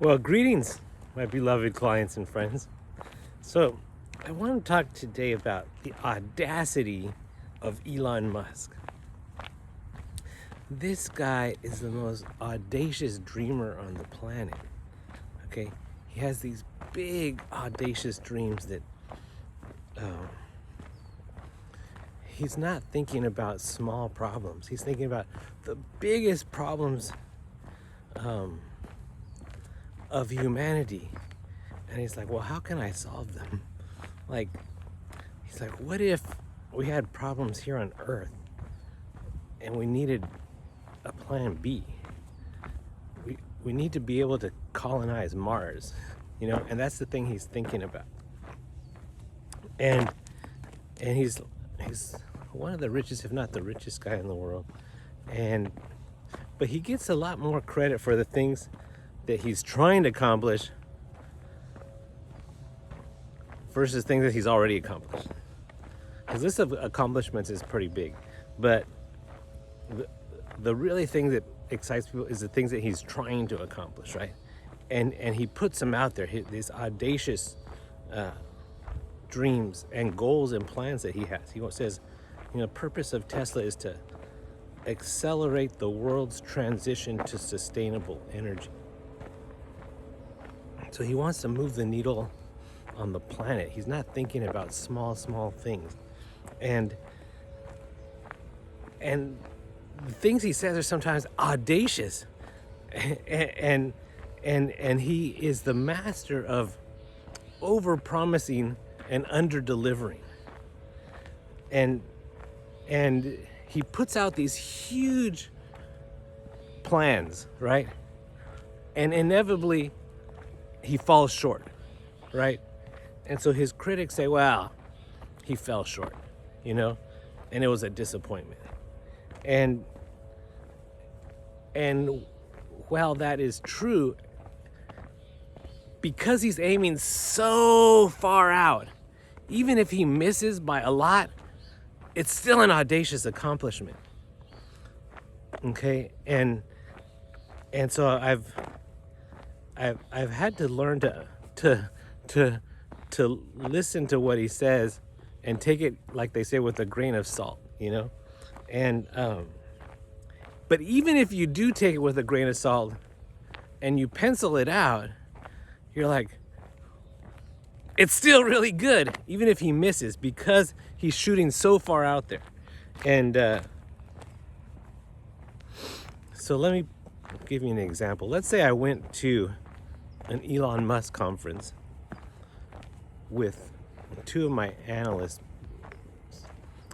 Well, greetings, my beloved clients and friends. So, I want to talk today about the audacity of Elon Musk. This guy is the most audacious dreamer on the planet. Okay, he has these big, audacious dreams that he's not thinking about small problems. He's thinking about the biggest problems of humanity. And he's like, well, how can I solve them? Like, he's like, what if we had problems here on Earth and we needed a plan B? We need to be able to colonize Mars, and that's the thing he's thinking about. And he's one of the richest, if not the richest guy in the world. But he gets a lot more credit for the things that he's trying to accomplish versus things that he's already accomplished. His list of accomplishments is pretty big, but the really thing that excites people is the things that he's trying to accomplish, right? And he puts them out there, these audacious dreams and goals and plans that he has. He says, the purpose of Tesla is to accelerate the world's transition to sustainable energy. So he wants to move the needle on the planet. He's not thinking about small things. And the things he says are sometimes audacious. And he is the master of over-promising and under-delivering. And he puts out these huge plans, right? And inevitably, he falls short, right? And so his critics say, well, he fell short, and it was a disappointment. And while that is true, because he's aiming so far out, even if he misses by a lot, it's still an audacious accomplishment. Okay, and so I've had to learn to listen to what he says and take it, like they say, with a grain of salt, and but even if you do take it with a grain of salt and you pencil it out, you're like, it's still really good, even if he misses, because he's shooting so far out there. And so let me give you an example. Let's say I went to an Elon Musk conference with two of my analysts,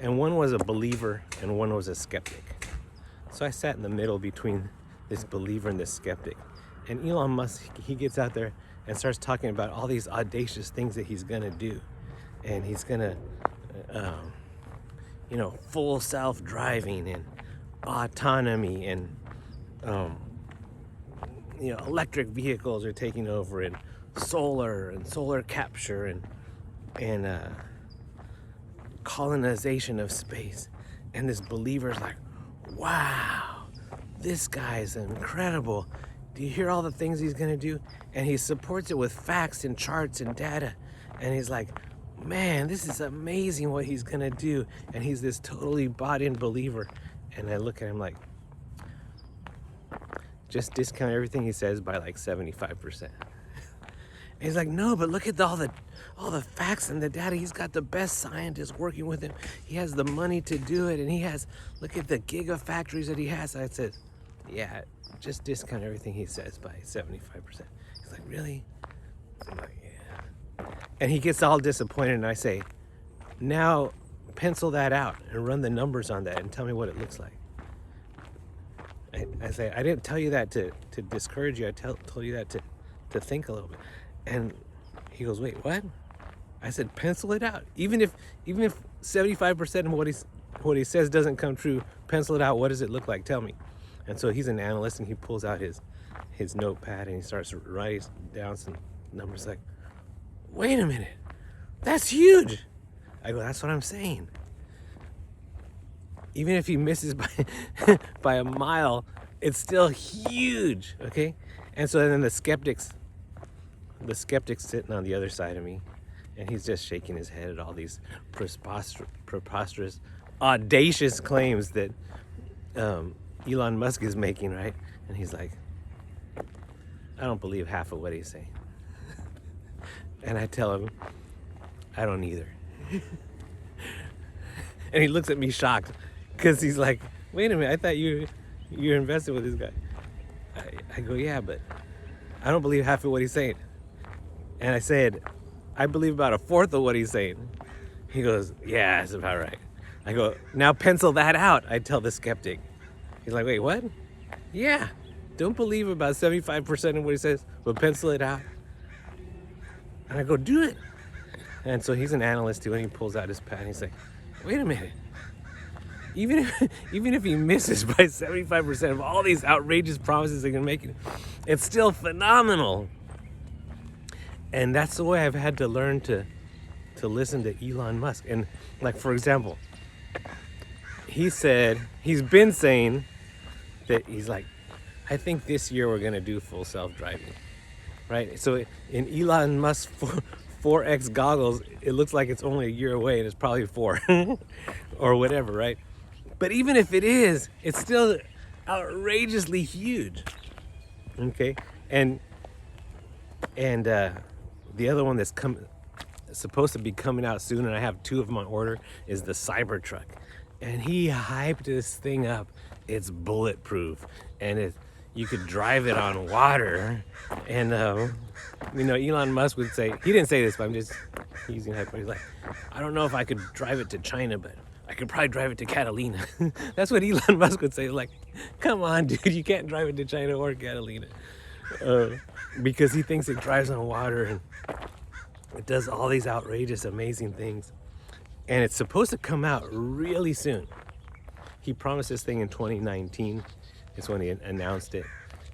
and one was a believer and one was a skeptic. So I sat in the middle between this believer and this skeptic. And Elon Musk, he gets out there and starts talking about all these audacious things that he's gonna do. And he's gonna, full self-driving and autonomy and, electric vehicles are taking over, and solar capture and colonization of space. And this believer's like, wow, this guy's incredible. Do you hear all the things he's gonna do? And he supports it with facts and charts and data. And he's like, man, this is amazing what he's gonna do. And he's this totally bought-in believer. And I look at him like, just discount everything he says by like 75%. And he's like, no, but look at all the facts and the data. He's got the best scientists working with him. He has the money to do it, and look at the gigafactories that he has. I said, yeah, just discount everything he says by 75%. He's like, really? I'm like, yeah. And he gets all disappointed, and I say, now pencil that out and run the numbers on that and tell me what it looks like. I say, I didn't tell you that to discourage you. I told you that to think a little bit. And he goes, wait, what? I said, pencil it out. Even if 75% of what he says doesn't come true, pencil it out. What does it look like? Tell me. And so he's an analyst, and he pulls out his notepad and he starts writing down some numbers. Like, wait a minute, that's huge. I go, that's what I'm saying. Even if he misses by by a mile, it's still huge, okay? And so then the skeptic's sitting on the other side of me, and he's just shaking his head at all these preposterous, audacious claims that Elon Musk is making, right? And he's like, I don't believe half of what he's saying. And I tell him, I don't either. And he looks at me shocked, because he's like, wait a minute, I thought you're invested with this guy. I go, yeah, but I don't believe half of what he's saying. And I said, I believe about a fourth of what he's saying. He goes, yeah, that's about right. I go, now pencil that out, I tell the skeptic. He's like, wait, what? Yeah, don't believe about 75% of what he says, but pencil it out. And I go, do it. And so he's an analyst too, and he pulls out his pad and he's like, wait a minute. Even if he misses by 75% of all these outrageous promises they're gonna make, it's still phenomenal. And that's the way I've had to learn to listen to Elon Musk. And like, for example, he's been saying that he's like, I think this year we're gonna do full self-driving, right? So in Elon Musk's 4X goggles, it looks like it's only a year away, and it's probably 4 or whatever, right? But even if it is, it's still outrageously huge. Okay, and the other one that's supposed to be coming out soon, and I have 2 of them on order, is the Cybertruck. And he hyped this thing up. It's bulletproof, and you could drive it on water. And Elon Musk would say, he didn't say this, but I'm just using hype. He's like, I don't know if I could drive it to China, but I could probably drive it to Catalina. That's what Elon Musk would say. Like, come on, dude, you can't drive it to China or Catalina. Because he thinks it drives on water and it does all these outrageous, amazing things. And it's supposed to come out really soon. He promised this thing in 2019. It's when he announced it.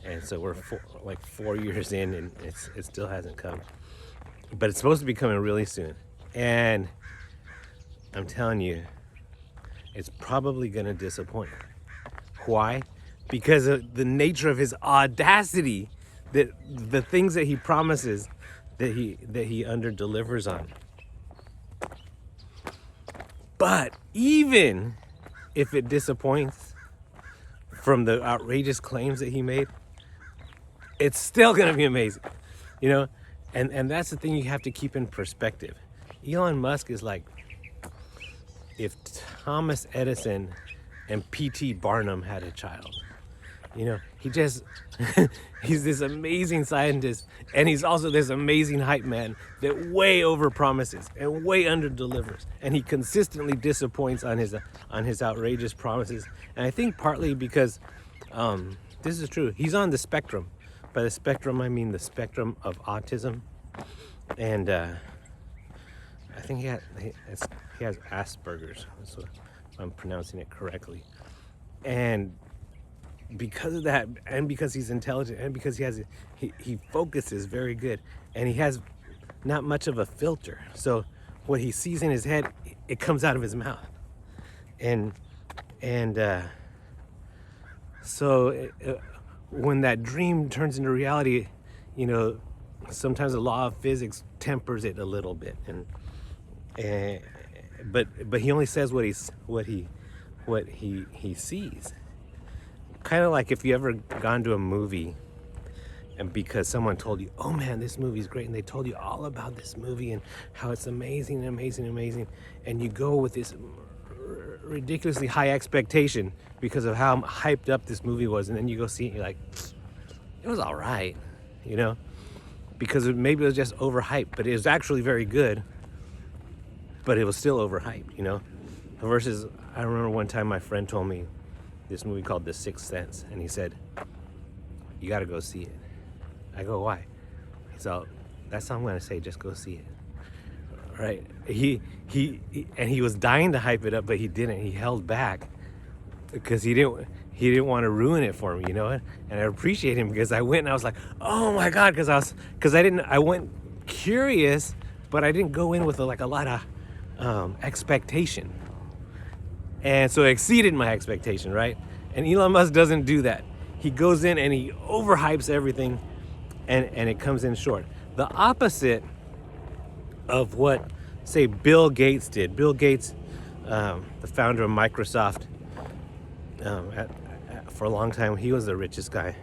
And so we're 4 years in, and it still hasn't come. But it's supposed to be coming really soon. And I'm telling you, it's probably going to disappoint. Why? Because of the nature of his audacity, that the things that he promises that he under delivers on. But even if it disappoints from the outrageous claims that he made, it's still going to be amazing, and that's the thing you have to keep in perspective. Elon Musk is like if Thomas Edison and P.T. Barnum had a child. He's this amazing scientist, and he's also this amazing hype man that way over promises and way under delivers, and he consistently disappoints on his outrageous promises. And I think partly because this is true, he's on the spectrum. By the spectrum, I mean the spectrum of autism, and I think he has Asperger's, so I'm pronouncing it correctly. And because of that, and because he's intelligent, and because he focuses very good, and he has not much of a filter, so what he sees in his head, it comes out of his mouth, and when that dream turns into reality, sometimes the law of physics tempers it a little bit, but he only says what he sees. Kind of like if you ever gone to a movie, and because someone told you, oh man, this movie's great, and they told you all about this movie and how it's amazing, and you go with this ridiculously high expectation because of how hyped up this movie was, and then you go see it and you're like, it was all right, because maybe it was just overhyped, but it was actually very good, but it was still overhyped, versus I remember one time my friend told me this movie called The Sixth Sense, and he said, you got to go see it. I go, why? So that's all I'm going to say, just go see it. Right? He was dying to hype it up, but he didn't. He held back because he didn't want to ruin it for me, And I appreciate him because I went and I was like, oh my God, I went curious, but I didn't go in with a lot of expectation. And so it exceeded my expectation, right? And Elon Musk doesn't do that. He goes in and he overhypes everything, and it comes in short. The opposite of what, say, Bill Gates did. Bill Gates, the founder of Microsoft, for a long time, he was the richest guy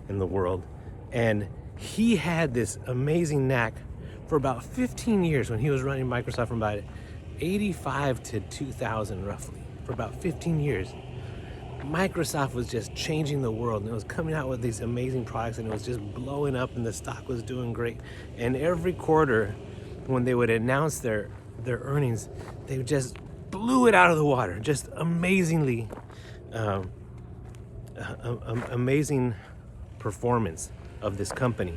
in the world. And he had this amazing knack for about 15 years when he was running Microsoft, from about 85 to 2000 roughly. For about 15 years, Microsoft was just changing the world, and it was coming out with these amazing products, and it was just blowing up, and the stock was doing great. And every quarter, when they would announce their earnings, they just blew it out of the water. Just amazingly, amazing performance of this company.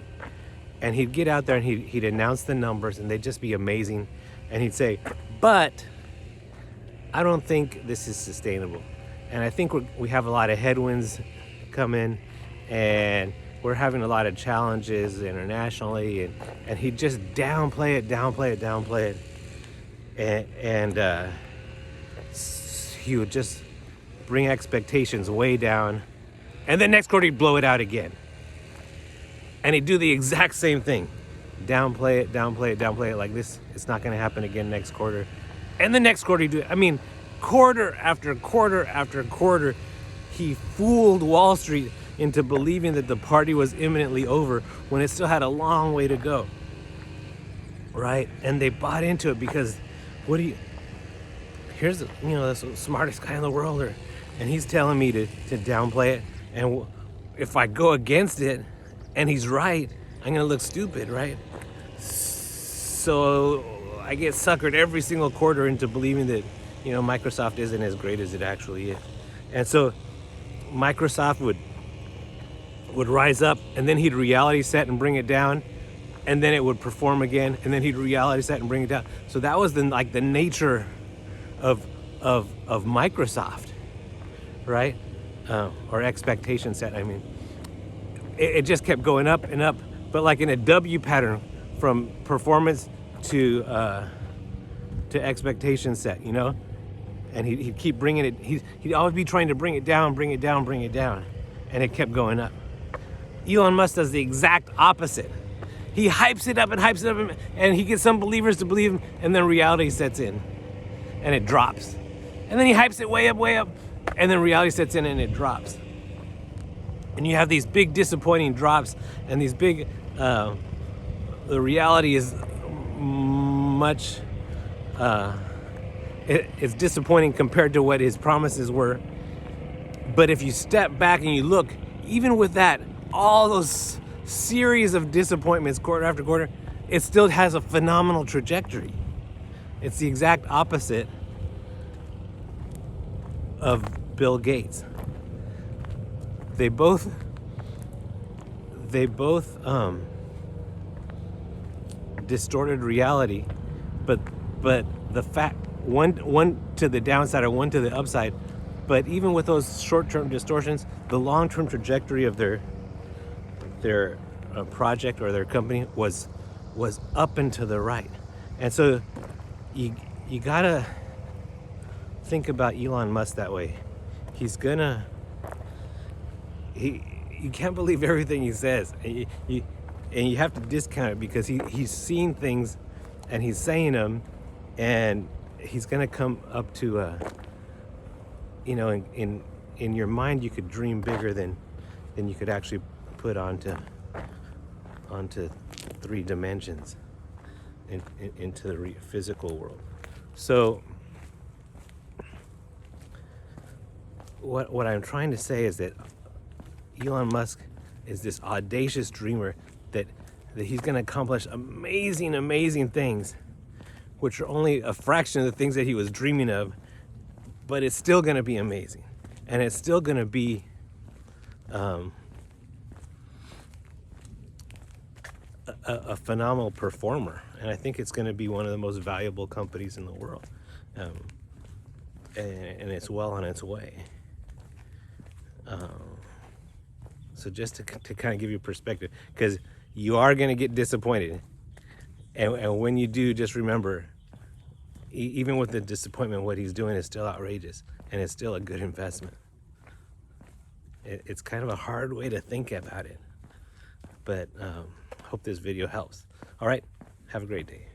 And he'd get out there and he'd announce the numbers, and they'd just be amazing. And he'd say, but I don't think this is sustainable. And I think we have a lot of headwinds coming, and we're having a lot of challenges internationally. And he'd just downplay it. And he would just bring expectations way down. And then next quarter he'd blow it out again. And he'd do the exact same thing. Downplay it like this. It's not going to happen again next quarter. And the next quarter he'd do it. I mean, quarter after quarter, he fooled Wall Street into believing that the party was imminently over when it still had a long way to go. Right? And they bought into it because here's the smartest guy in the world, and he's telling me to downplay it. And if I go against it and he's right, I'm going to look stupid, right? So I get suckered every single quarter into believing that, Microsoft isn't as great as it actually is. And so Microsoft would rise up, and then he'd reality set and bring it down, and then it would perform again, and then he'd reality set and bring it down. So that was the nature of Microsoft, right? Or expectation set. I mean, it just kept going up and up, but like in a W pattern, from performance to expectation set, And he'd keep bringing it. He'd always be trying to bring it down, and it kept going up. Elon Musk does the exact opposite. He hypes it up, and he gets some believers to believe him, and then reality sets in, and it drops. And then he hypes it way up, and then reality sets in, and it drops. And you have these big disappointing drops, and these big, the reality is much, it's disappointing compared to what his promises were. But if you step back and you look, even with that, all those series of disappointments quarter after quarter, it still has a phenomenal trajectory. It's the exact opposite of Bill Gates. They both distorted reality, but the fact, one to the downside or one to the upside. But even with those short-term distortions, the long-term trajectory of their project or their company was up and to the right. And so you gotta think about Elon Musk that way. You can't believe everything he says, and you have to discount it because he's seen things and he's saying them, and he's gonna come up to in your mind you could dream bigger than you could actually put onto 3 dimensions into the physical world. So what I'm trying to say is that Elon Musk is this audacious dreamer that he's going to accomplish amazing things, which are only a fraction of the things that he was dreaming of, but it's still going to be amazing, and it's still going to be a phenomenal performer. And I think it's going to be one of the most valuable companies in the world, and it's well on its way. So just to kind of give you perspective, because you are going to get disappointed, and when you do, just remember, even with the disappointment, what he's doing is still outrageous, and it's still a good investment. It's kind of a hard way to think about it, but hope this video helps. All right, have a great day.